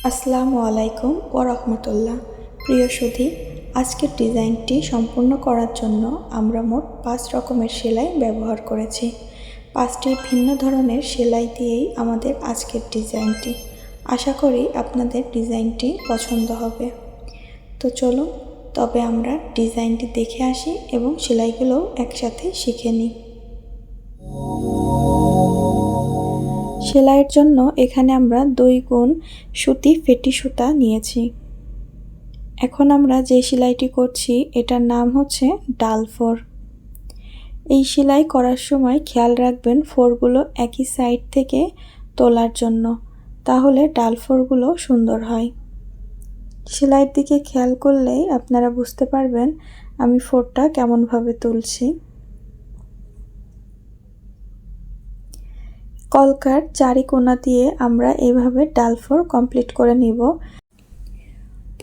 আসসালামু আলাইকুম ওয়া রাহমাতুল্লাহ। প্রিয় সুধী, আজকের ডিজাইনটি সম্পূর্ণ করার জন্য আমরা মোট 5 রকমের সেলাই ব্যবহার করেছি। 5টি ভিন্ন ধরনের সেলাই দিয়েই আমাদের আজকের ডিজাইনটি। আশা করি আপনাদের ডিজাইনটি পছন্দ হবে। তো চলুন তবে আমরা ডিজাইনটি দেখে আসি এবং সেলাইগুলোও একসাথে শিখে নিই। সেলাইয়ের জন্য এখানে আমরা 2 গুণ সুতি ফেটি সুতা নিয়েছি। এখন আমরা যে সেলাইটি করছি এটার নাম হচ্ছে ডাল ফোর। এই সেলাই করার সময় খেয়াল রাখবেন ফোরগুলো একই সাইড থেকে তোলার জন্য, তাহলে ডাল ফোরগুলো সুন্দর হয়। সেলাইয়ের দিকে খেয়াল করলেই আপনারা বুঝতে পারবেন আমি ফোরটা কেমনভাবে তুলছি। কলকার চারি কোণা দিয়ে আমরা এইভাবে ডাল ফোর কমপ্লিট করে নিব।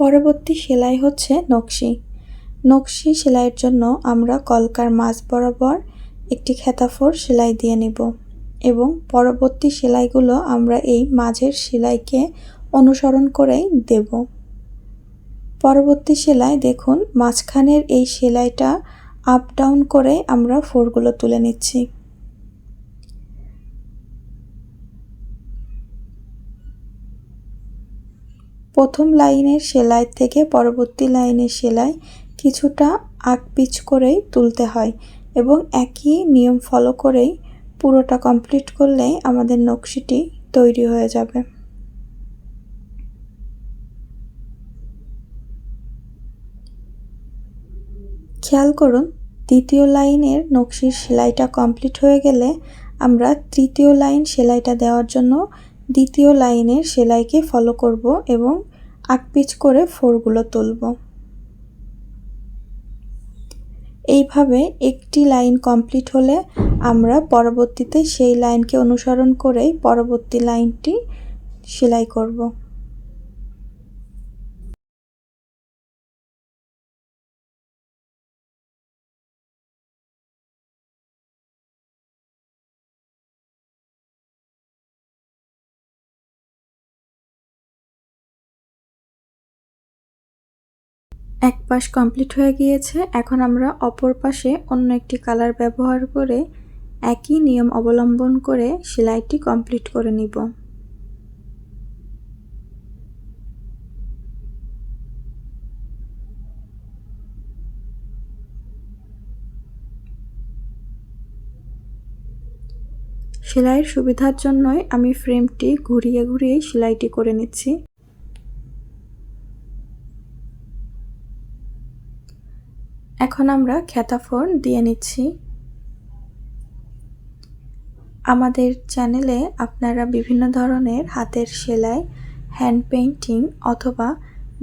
পরবর্তী সেলাই হচ্ছে নকশি। নকশি সেলাইয়ের জন্য আমরা কলকার মাঝ বরাবর একটি খেতা ফোর সেলাই দিয়ে নেব এবং পরবর্তী সেলাইগুলো আমরা এই মাঝের সেলাইকে অনুসরণ করেই দেব। পরবর্তী সেলাই দেখুন, মাঝখানের এই সেলাইটা আপ ডাউন করে আমরা ফোরগুলো তুলে নিচ্ছি। প্রথম লাইনের সেলাই থেকে পরবর্তী লাইনের সেলাই কিছুটা আগ পিচ করেই তুলতে হয় এবং একই নিয়ম ফলো করেই পুরোটা কমপ্লিট করলেই আমাদের নকশিটি তৈরি হয়ে যাবে। খেয়াল করুন, দ্বিতীয় লাইনের নকশির সেলাইটা কমপ্লিট হয়ে গেলে আমরা তৃতীয় লাইন সেলাইটা দেওয়ার জন্য দ্বিতীয় লাইনের সেলাইকে ফলো করব এবং আকপিচ করে ফোরগুলো তুলব। এইভাবে একটি লাইন কমপ্লিট হলে আমরা পরবর্তীতে সেই লাইনকে অনুসরণ করেই পরবর্তী লাইনটি সেলাই করব। এক পাশ কমপ্লিট হয়ে গিয়েছে, এখন আমরা অপর পাশে অন্য একটি কালার ব্যবহার করে একই নিয়ম অবলম্বন করে সেলাইটি কমপ্লিট করে নিব। সেলাইয়ের সুবিধার জন্যই আমি ফ্রেমটি ঘুরিয়ে ঘুরিয়ে সেলাইটি করে নিচ্ছি। এখন আমরা খেতা ফোর দিয়ে নিচ্ছি। আমাদের চ্যানেলে আপনারা বিভিন্ন ধরনের হাতের সেলাই, হ্যান্ড পেইন্টিং অথবা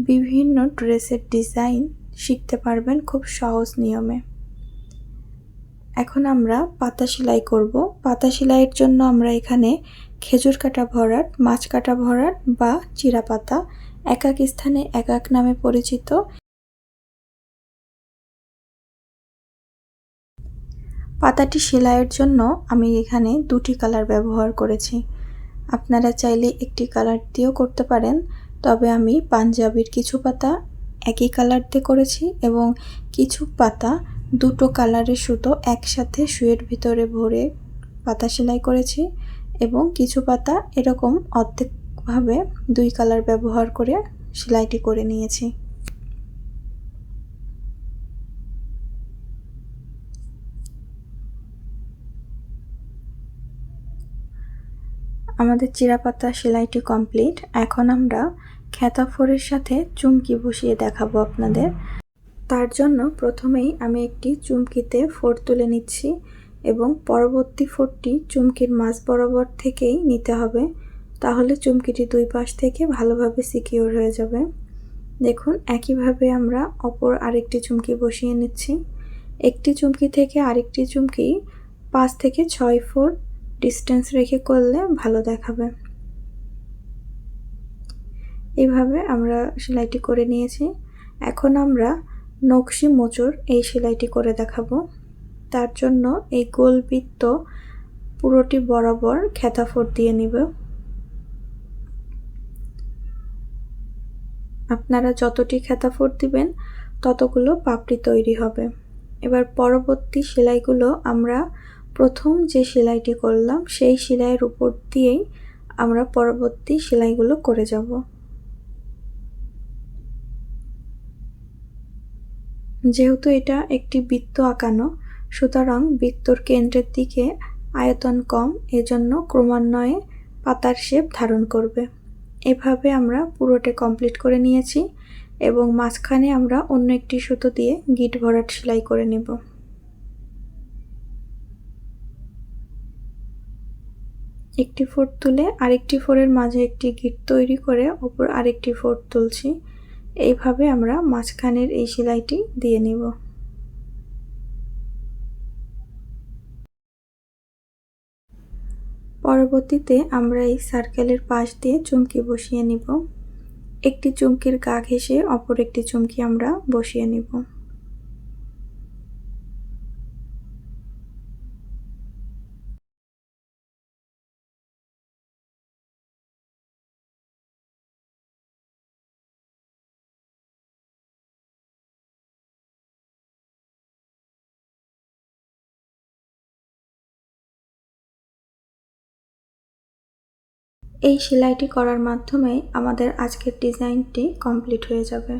বিভিন্ন ড্রেসের ডিজাইন শিখতে পারবেন খুব সহজ নিয়মে। এখন আমরা পাতা সেলাই করব। পাতা সেলাইয়ের জন্য আমরা এখানে খেজুর কাটা ভরাট, মাছ কাটা ভরাট বা চিরা পাতা, এক এক স্থানে এক এক নামে পরিচিত, পাতাটি সেলাইয়ের জন্য আমি এখানে 2টি কালার ব্যবহার করেছি। আপনারা চাইলে একটি কালার দিয়েও করতে পারেন, তবে আমি পাঞ্জাবির কিছু পাতা একই কালার দিয়ে করেছি এবং কিছু পাতা 2টো কালারের সুতো একসাথে সুইয়ের ভিতরে ভরে পাতা সেলাই করেছি এবং কিছু পাতা এরকম অর্ধেকভাবে 2 কালার ব্যবহার করে সেলাইটি করে নিয়েছি। আমাদের চিরাপাতা সেলাইটি কমপ্লিট। এখন আমরা খেতা ফোরের সাথে চুমকি বসিয়ে দেখাবো আপনাদের। তার জন্য প্রথমেই আমি একটি চুমকিতে ফোর তুলে নিচ্ছি এবং পরবর্তী ফোরটি চুমকির মাঝ বরাবর থেকেই নিতে হবে, তাহলে চুমকিটি 2 পাশ থেকে ভালোভাবে সিকিউর হয়ে যাবে। দেখুন, একইভাবে আমরা অপর আরেকটি চুমকি বসিয়ে নিচ্ছি। একটি চুমকি থেকে আরেকটি চুমকি 5 থেকে 6 ফুট ডিস্টেন্স রেখে করলে ভালো দেখাবে। এইভাবে আমরা সেলাইটি করে নিয়েছি। এখন আমরা নকশি মোচড় এই সেলাইটি করে দেখাবো। তার জন্য এই গোল বৃত্ত পুরোটি বরাবর খেতা ফোর দিয়ে নিব। আপনারা যতটি খেতা ফোর দিবেন ততগুলো পাপড়ি তৈরি হবে। এবার পরবর্তী সেলাইগুলো আমরা প্রথম যে সেলাইটি করলাম সেই সেলাইয়ের উপর দিয়েই আমরা পরবর্তী সেলাইগুলো করে যাব। যেহেতু এটা একটি বৃত্ত আঁকানো, সুতরাং বৃত্তর কেন্দ্রের দিকে আয়তন কম, এজন্য ক্রমান্বয়ে পাতার শেপ ধারণ করবে। এভাবে আমরা পুরোটা কমপ্লিট করে নিয়েছি এবং মাঝখানে আমরা অন্য একটি সুতো দিয়ে গিট ভরাট সেলাই করে নেব। একটি ফোর তুলে আরেকটি ফোরের মাঝে একটি গিট তৈরি করে ওপর আরেকটি ফোর তুলছি। এইভাবে আমরা মাঝখানের এই সেলাইটি দিয়ে নেব। পরবর্তীতে আমরা এই সার্কেলের পাশ দিয়ে চুমকি বসিয়ে নিব। একটি চুমকির গা ঘেঁষে অপর একটি চুমকি আমরা বসিয়ে নেব। এই সেলাইটি করার মাধ্যমে আমাদের আজকের ডিজাইনটি কমপ্লিট হয়ে যাবে।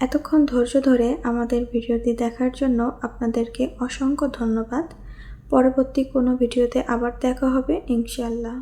এতক্ষণ ধৈর্য ধরে আমাদের ভিডিওটি দেখার জন্য আপনাদেরকে অসংখ্য ধন্যবাদ। পরবর্তী কোনো ভিডিওতে আবার দেখা হবে ইনশাআল্লাহ।